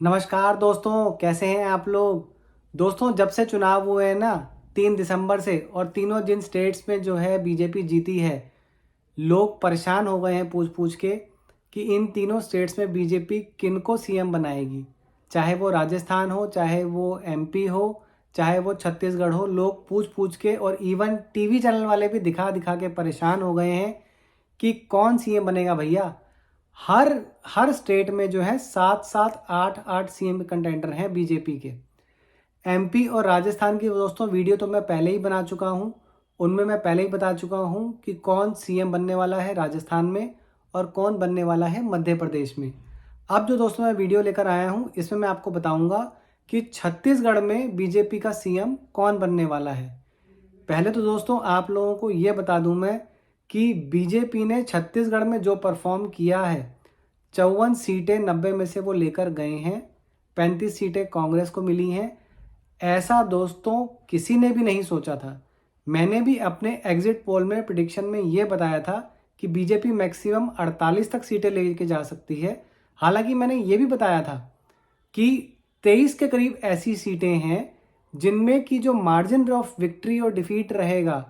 नमस्कार दोस्तों, कैसे हैं आप लोग। दोस्तों, जब से चुनाव हुए हैं ना 3 दिसंबर से, और तीनों जिन स्टेट्स में जो है बीजेपी जीती है, लोग परेशान हो गए हैं पूछ पूछ के कि इन तीनों स्टेट्स में बीजेपी किनको सीएम बनाएगी। चाहे वो राजस्थान हो, चाहे वो एमपी हो, चाहे वो छत्तीसगढ़ हो, लोग पूछ पूछ के और इवन टीवी चैनल वाले भी दिखा दिखा के परेशान हो गए हैं कि कौन सीएम बनेगा भैया। हर हर स्टेट में जो है 7-7, 8-8 सीएम कंटेंडर हैं बीजेपी के। एमपी और राजस्थान की दोस्तों वीडियो तो मैं पहले ही बना चुका हूं। उनमें मैं पहले ही बता चुका हूं कि कौन सीएम बनने वाला है राजस्थान में और कौन बनने वाला है मध्य प्रदेश में। अब जो दोस्तों मैं वीडियो लेकर आया हूं, इसमें मैं आपको बताऊंगा कि छत्तीसगढ़ में बीजेपी का सीएम कौन बनने वाला है। पहले तो दोस्तों आप लोगों को ये बता दूं मैं कि बीजेपी ने छत्तीसगढ़ में जो परफॉर्म किया है, 54 सीटें 90 में से वो लेकर गए हैं। 35 सीटें कांग्रेस को मिली हैं। ऐसा दोस्तों किसी ने भी नहीं सोचा था। मैंने भी अपने एग्जिट पोल में प्रिडिक्शन में ये बताया था कि बीजेपी मैक्सिमम 48 तक सीटें लेके जा सकती है। हालांकि मैंने ये भी बताया था कि 23 के करीब ऐसी सीटें हैं जिनमें की जो मार्जिन ऑफ विक्ट्री और डिफीट रहेगा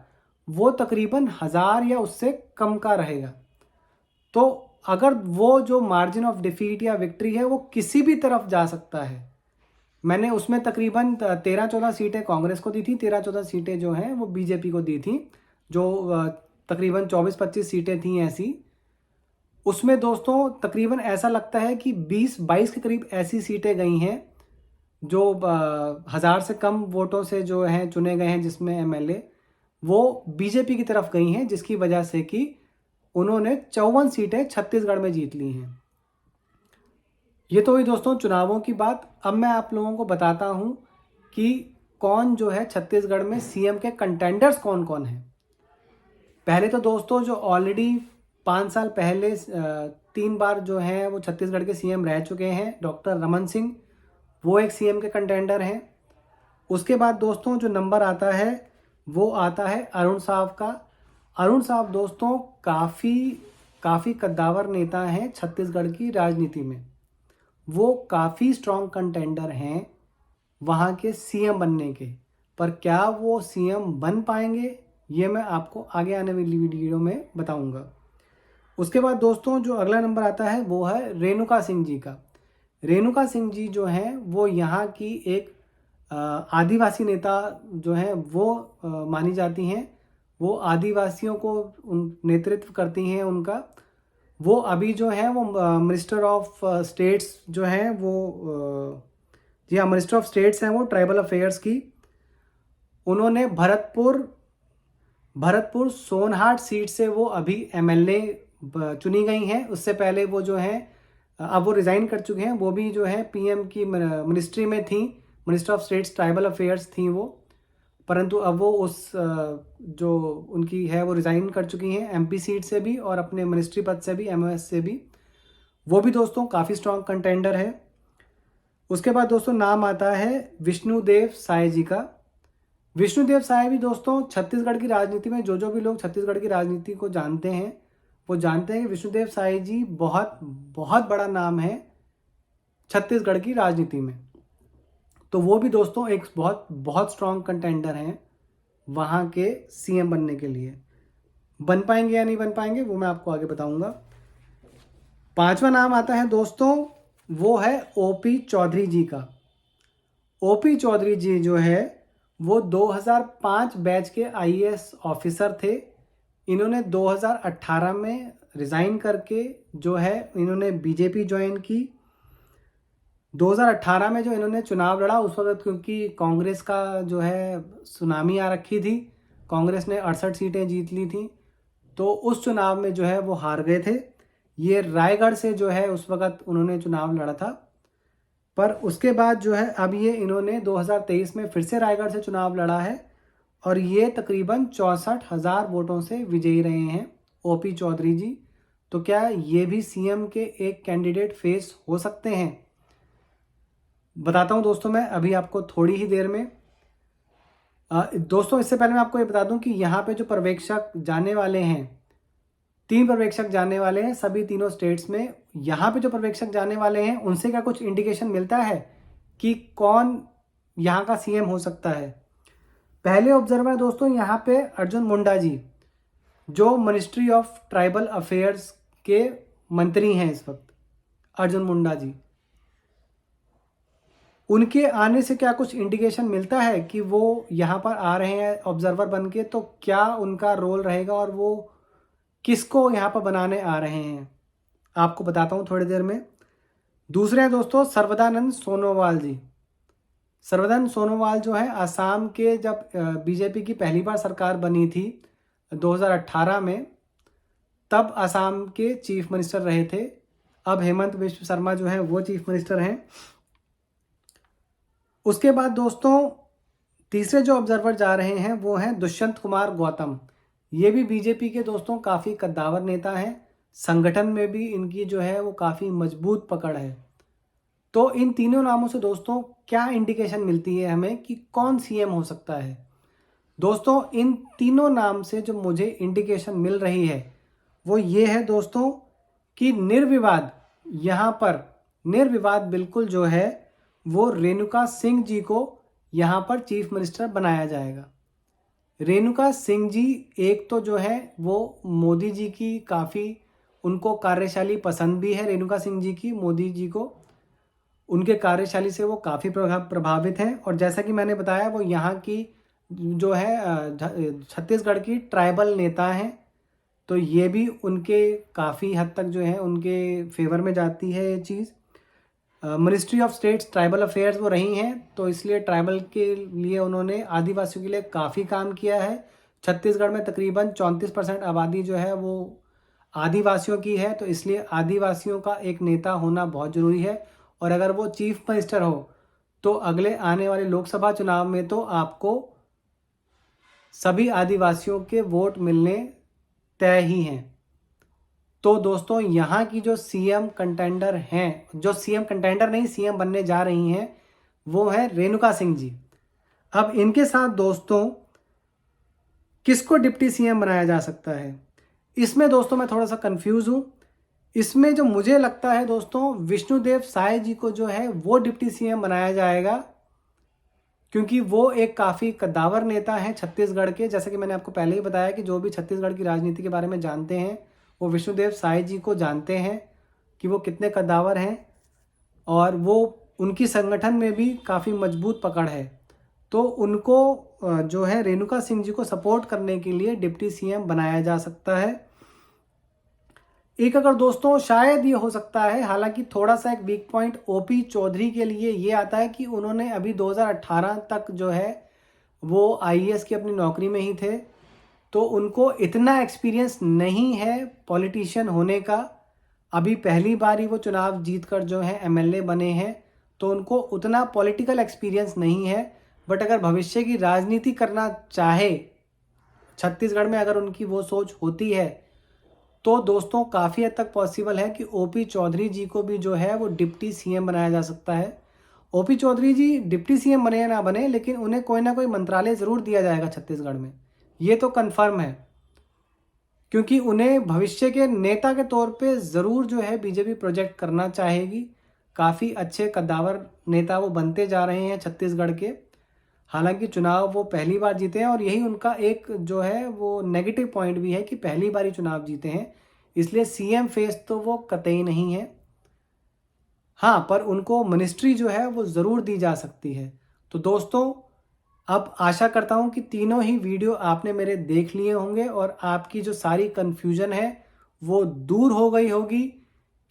वो तकरीबन 1000 या उससे कम का रहेगा। तो अगर वो जो मार्जिन ऑफ डिफीट या विक्ट्री है वो किसी भी तरफ जा सकता है। मैंने उसमें तकरीबन 13-14 सीटें कांग्रेस को दी थी, 13-14 सीटें जो हैं वो बीजेपी को दी थी। जो तकरीबन 24-25 सीटें थी ऐसी, उसमें दोस्तों तकरीबन ऐसा लगता है कि 20-22 के करीब ऐसी सीटें गई हैं जो 1000 से कम वोटों से जो हैं चुने गए हैं, जिसमें एमएलए वो बीजेपी की तरफ गई हैं, जिसकी वजह से कि उन्होंने 54 सीटें छत्तीसगढ़ में जीत ली हैं। ये तो हुई दोस्तों चुनावों की बात। अब मैं आप लोगों को बताता हूं कि कौन जो है छत्तीसगढ़ में सीएम के कंटेंडर्स कौन कौन हैं। पहले तो दोस्तों जो ऑलरेडी 5 साल पहले 3 बार जो हैं वो छत्तीसगढ़ के सीएम रह चुके हैं, डॉक्टर रमन सिंह, वो एक सीएम के कंटेंडर हैं। उसके बाद दोस्तों जो नंबर आता है वो आता है अरुण साहब का। अरुण साहब दोस्तों काफ़ी कद्दावर नेता हैं छत्तीसगढ़ की राजनीति में। वो काफ़ी स्ट्रॉन्ग कंटेंडर हैं वहाँ के सीएम बनने के। पर क्या वो सीएम बन पाएंगे, ये मैं आपको आगे आने वाली वीडियो में बताऊंगा। उसके बाद दोस्तों जो अगला नंबर आता है वो है रेणुका सिंह जी का। रेणुका सिंह जी जो हैं वो यहाँ की एक आदिवासी नेता जो हैं वो मानी जाती हैं। वो आदिवासियों को नेतृत्व करती हैं उनका। वो अभी जो है वो मिनिस्टर ऑफ स्टेट्स जो हैं वो जी हाँ, मिनिस्टर ऑफ स्टेट्स हैं वो ट्राइबल अफेयर्स की। उन्होंने भरतपुर सोनहाट सीट से वो अभी एमएलए चुनी गई हैं। उससे पहले वो जो है अब वो रिज़ाइन कर चुके हैं। वो भी जो है पीएम की मिनिस्ट्री में थी, minister of states tribal affairs थी वो। परंतु अब वो उस जो उनकी है वो रिज़ाइन कर चुकी हैं एमपी सीट से भी और अपने मिनिस्ट्री पद से भी, एमओएस से भी। वो भी दोस्तों काफ़ी स्ट्रॉन्ग कंटेंडर है। उसके बाद दोस्तों नाम आता है विष्णुदेव साय जी का। विष्णुदेव साय भी दोस्तों छत्तीसगढ़ की राजनीति में, जो भी लोग छत्तीसगढ़ की राजनीति को जानते हैं वो जानते हैं कि विष्णुदेव साय जी बहुत बहुत बड़ा नाम है छत्तीसगढ़ की राजनीति में। तो वो भी दोस्तों एक बहुत बहुत स्ट्रॉन्ग कंटेंडर हैं वहाँ के सीएम बनने के लिए। बन पाएंगे या नहीं बन पाएंगे वो मैं आपको आगे बताऊंगा। 5वां नाम आता है दोस्तों, वो है ओपी चौधरी जी का। ओपी चौधरी जी जो है वो 2005 बैच के आईएएस ऑफिसर थे। इन्होंने 2018 में रिज़ाइन करके जो है इन्होंने बीजेपी ज्वाइन की। 2018 में जो इन्होंने चुनाव लड़ा उस वक्त क्योंकि कांग्रेस का जो है सुनामी आ रखी थी, कांग्रेस ने 68 सीटें जीत ली थी, तो उस चुनाव में जो है वो हार गए थे। ये रायगढ़ से जो है उस वक्त उन्होंने चुनाव लड़ा था। पर उसके बाद जो है अब ये इन्होंने 2023 में फिर से रायगढ़ से चुनाव लड़ा है और ये तकरीबन 64,000 वोटों से विजयी रहे हैं ओपी चौधरी जी। तो क्या ये भी सीएम के एक कैंडिडेट फेस हो सकते हैं? बताता हूं दोस्तों मैं अभी आपको थोड़ी ही देर में। दोस्तों इससे पहले मैं आपको ये बता दूं कि यहाँ पे जो पर्यवेक्षक जाने वाले हैं 3 पर्यवेक्षक जाने वाले हैं सभी तीनों स्टेट्स में। यहाँ पे जो पर्यवेक्षक जाने वाले हैं उनसे क्या कुछ इंडिकेशन मिलता है कि कौन यहाँ का सीएम हो सकता है? पहले ऑब्जर्वर दोस्तों यहाँ पे अर्जुन मुंडा जी, जो मिनिस्ट्री ऑफ ट्राइबल अफेयर्स के मंत्री हैं इस वक्त, अर्जुन मुंडा जी। उनके आने से क्या कुछ इंडिकेशन मिलता है कि वो यहाँ पर आ रहे हैं ऑब्जर्वर बन के? तो क्या उनका रोल रहेगा और वो किसको यहाँ पर बनाने आ रहे हैं, आपको बताता हूँ थोड़ी देर में। दूसरे हैं दोस्तों सर्वदानंद सोनोवाल जी। सर्वदानंद सोनोवाल जो है असम के, जब बीजेपी की पहली बार सरकार बनी थी 2018 में, तब असम के चीफ मिनिस्टर रहे थे। अब हेमंत बिश्व शर्मा जो है वो चीफ मिनिस्टर हैं। उसके बाद दोस्तों तीसरे जो ऑब्जर्वर जा रहे हैं वो हैं दुष्यंत कुमार गौतम। ये भी बीजेपी के दोस्तों काफ़ी कद्दावर नेता हैं, संगठन में भी इनकी जो है वो काफ़ी मजबूत पकड़ है। तो इन तीनों नामों से दोस्तों क्या इंडिकेशन मिलती है हमें कि कौन सीएम हो सकता है? दोस्तों इन तीनों नाम से जो मुझे इंडिकेशन मिल रही है वो ये है दोस्तों कि निर्विवाद, यहाँ पर निर्विवाद बिल्कुल जो है वो रेणुका सिंह जी को यहाँ पर चीफ मिनिस्टर बनाया जाएगा। रेणुका सिंह जी एक तो जो है वो मोदी जी की काफ़ी, उनको कार्यशैली पसंद भी है रेणुका सिंह जी की, मोदी जी को उनके कार्यशैली से वो काफ़ी प्रभावित हैं। और जैसा कि मैंने बताया वो यहाँ की जो है छत्तीसगढ़ की ट्राइबल नेता हैं, तो ये भी उनके काफ़ी हद तक जो है उनके फेवर में जाती है ये चीज़। Ministry of states tribal affairs वो रही हैं, तो इसलिए ट्राइबल के लिए उन्होंने, आदिवासियों के लिए काफ़ी काम किया है। छत्तीसगढ़ में तकरीबन 34% आबादी जो है वो आदिवासियों की है, तो इसलिए आदिवासियों का एक नेता होना बहुत ज़रूरी है। और अगर वो चीफ मिनिस्टर हो तो अगले आने वाले लोकसभा चुनाव में तो आपको सभी आदिवासियों के वोट मिलने तय ही हैं। तो दोस्तों यहाँ की जो सीएम कंटेंडर हैं, जो सीएम कंटेंडर नहीं सीएम बनने जा रही हैं, वो है रेणुका सिंह जी। अब इनके साथ दोस्तों किसको डिप्टी सीएम बनाया जा सकता है, इसमें दोस्तों मैं थोड़ा सा कंफ्यूज हूँ। इसमें जो मुझे लगता है दोस्तों विष्णुदेव साय जी को जो है वो डिप्टी सीएम बनाया जाएगा, क्योंकि वो एक काफ़ी कद्दावर नेता हैं छत्तीसगढ़ के। जैसे कि मैंने आपको पहले ही बताया कि जो भी छत्तीसगढ़ की राजनीति के बारे में जानते हैं वो विष्णुदेव साय जी को जानते हैं कि वो कितने कद्दावर हैं, और वो उनकी संगठन में भी काफ़ी मजबूत पकड़ है। तो उनको जो है रेणुका सिंह जी को सपोर्ट करने के लिए डिप्टी सीएम बनाया जा सकता है। एक अगर दोस्तों शायद ये हो सकता है, हालांकि थोड़ा सा एक वीक पॉइंट ओपी चौधरी के लिए ये आता है कि उन्होंने अभी 2018 तक जो है वो आईएएस की अपनी नौकरी में ही थे, तो उनको इतना एक्सपीरियंस नहीं है पॉलिटिशियन होने का। अभी पहली बार ही वो चुनाव जीतकर जो है एमएलए बने हैं, तो उनको उतना पॉलिटिकल एक्सपीरियंस नहीं है। बट अगर भविष्य की राजनीति करना चाहे छत्तीसगढ़ में, अगर उनकी वो सोच होती है, तो दोस्तों काफ़ी हद तक पॉसिबल है कि ओपी चौधरी जी को भी जो है वो डिप्टी सीएम बनाया जा सकता है। ओपी चौधरी जी डिप्टी सीएम बने या ना बने, लेकिन उन्हें कोई ना कोई मंत्रालय ज़रूर दिया जाएगा छत्तीसगढ़ में, ये तो कन्फर्म है, क्योंकि उन्हें भविष्य के नेता के तौर पे ज़रूर जो है बीजेपी प्रोजेक्ट करना चाहेगी। काफ़ी अच्छे कद्दावर नेता वो बनते जा रहे हैं छत्तीसगढ़ के। हालांकि चुनाव वो पहली बार जीते हैं, और यही उनका एक जो है वो नेगेटिव पॉइंट भी है कि पहली बार ही चुनाव जीते हैं, इसलिए सीएम फेस तो वो कतई नहीं है। हाँ, पर उनको मिनिस्ट्री जो है वो ज़रूर दी जा सकती है। तो दोस्तों अब आशा करता हूँ कि तीनों ही वीडियो आपने मेरे देख लिए होंगे और आपकी जो सारी कन्फ्यूजन है वो दूर हो गई होगी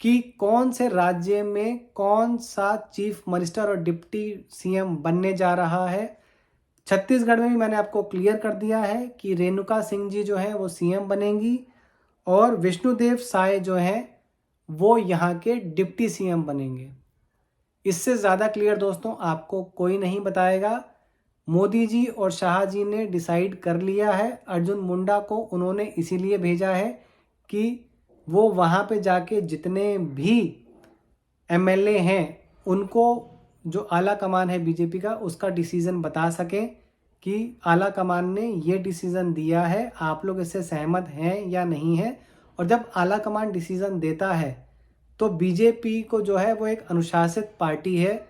कि कौन से राज्य में कौन सा चीफ मिनिस्टर और डिप्टी सीएम बनने जा रहा है। छत्तीसगढ़ में भी मैंने आपको क्लियर कर दिया है कि रेणुका सिंह जी जो है वो सीएम बनेंगी, और विष्णुदेव साय जो हैं वो यहाँ के डिप्टी सीएम बनेंगे। इससे ज़्यादा क्लियर दोस्तों आपको कोई नहीं बताएगा। मोदी जी और शाह जी ने डिसाइड कर लिया है। अर्जुन मुंडा को उन्होंने इसीलिए भेजा है कि वो वहाँ पे जाके जितने भी एमएलए हैं उनको जो आला कमान है बीजेपी का उसका डिसीज़न बता सकें कि आला कमान ने ये डिसीज़न दिया है, आप लोग इससे सहमत हैं या नहीं हैं, और जब आला कमान डिसीज़न देता है तो बीजेपी को जो है वो एक अनुशासित पार्टी है,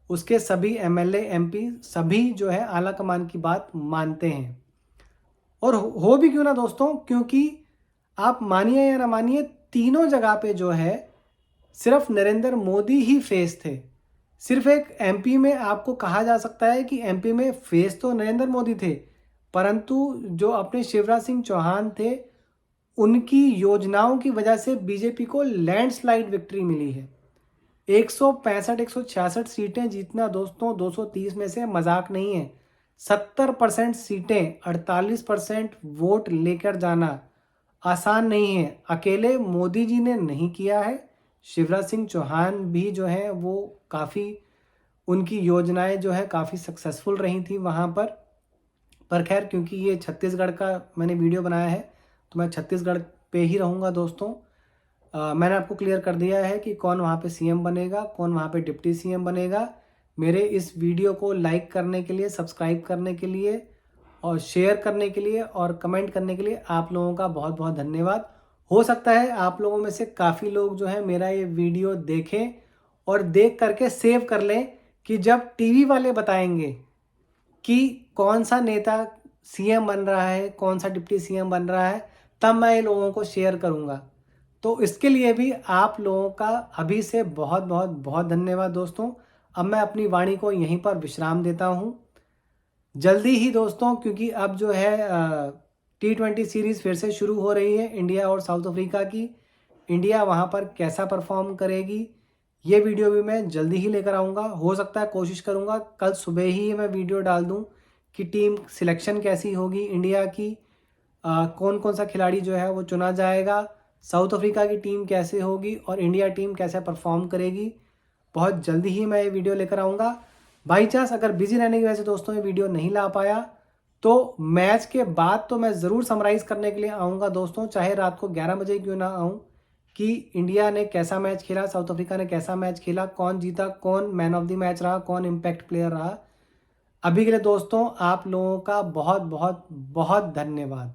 उसके सभी एमएलए एमपी सभी जो है आला कमान की बात मानते हैं। और हो भी क्यों ना दोस्तों, क्योंकि आप मानिए या ना मानिए, तीनों जगह पे जो है सिर्फ नरेंद्र मोदी ही फेस थे। सिर्फ एक एमपी में आपको कहा जा सकता है कि एमपी में फेस तो नरेंद्र मोदी थे, परंतु जो अपने शिवराज सिंह चौहान थे, उनकी योजनाओं की वजह से बीजेपी को लैंडस्लाइड विक्ट्री मिली है। 165 166 सीटें जीतना दोस्तों 230 में से मजाक नहीं है। 70% सीटें, 48% वोट लेकर जाना आसान नहीं है। अकेले मोदी जी ने नहीं किया है, शिवराज सिंह चौहान भी जो है वो काफ़ी, उनकी योजनाएं जो है काफ़ी सक्सेसफुल रही थी वहाँ पर खैर क्योंकि ये छत्तीसगढ़ का मैंने वीडियो बनाया है तो मैं छत्तीसगढ़ पे ही रहूँगा दोस्तों। मैंने आपको क्लियर कर दिया है कि कौन वहाँ पे सीएम बनेगा, कौन वहाँ पे डिप्टी सीएम बनेगा। मेरे इस वीडियो को लाइक करने के लिए, सब्सक्राइब करने के लिए और शेयर करने के लिए और कमेंट करने के लिए आप लोगों का बहुत बहुत धन्यवाद। हो सकता है आप लोगों में से काफ़ी लोग जो है मेरा ये वीडियो देखें और देख करके सेव कर लें कि जब टीवी वाले बताएंगे कि कौन सा नेता सीएम बन रहा है, कौन सा डिप्टी सीएम बन रहा है, तब मैं ये लोगों को शेयर करूंगा। तो इसके लिए भी आप लोगों का अभी से बहुत बहुत बहुत धन्यवाद दोस्तों। अब मैं अपनी वाणी को यहीं पर विश्राम देता हूं। जल्दी ही दोस्तों, क्योंकि अब जो है T20 सीरीज़ फिर से शुरू हो रही है इंडिया और साउथ अफ्रीका की। इंडिया वहां पर कैसा परफॉर्म करेगी, ये वीडियो भी मैं जल्दी ही लेकर आऊँगा। हो सकता है कोशिश करूँगा कल सुबह ही मैं वीडियो डाल दूँ कि टीम सिलेक्शन कैसी होगी इंडिया की, कौन कौन सा खिलाड़ी जो है वो चुना जाएगा, साउथ अफ्रीका की टीम कैसे होगी और इंडिया टीम कैसे परफॉर्म करेगी। बहुत जल्दी ही मैं ये वीडियो लेकर आऊँगा। बाई चांस अगर बिजी रहने की वजह से दोस्तों ये वीडियो नहीं ला पाया तो मैच के बाद तो मैं ज़रूर समराइज़ करने के लिए आऊँगा दोस्तों, चाहे रात को 11 बजे क्यों ना आऊँ, कि इंडिया ने कैसा मैच खेला, साउथ अफ्रीका ने कैसा मैच खेला, कौन जीता, कौन मैन ऑफ द मैच रहा, कौन इम्पैक्ट प्लेयर रहा। अभी के लिए दोस्तों आप लोगों का बहुत बहुत बहुत धन्यवाद।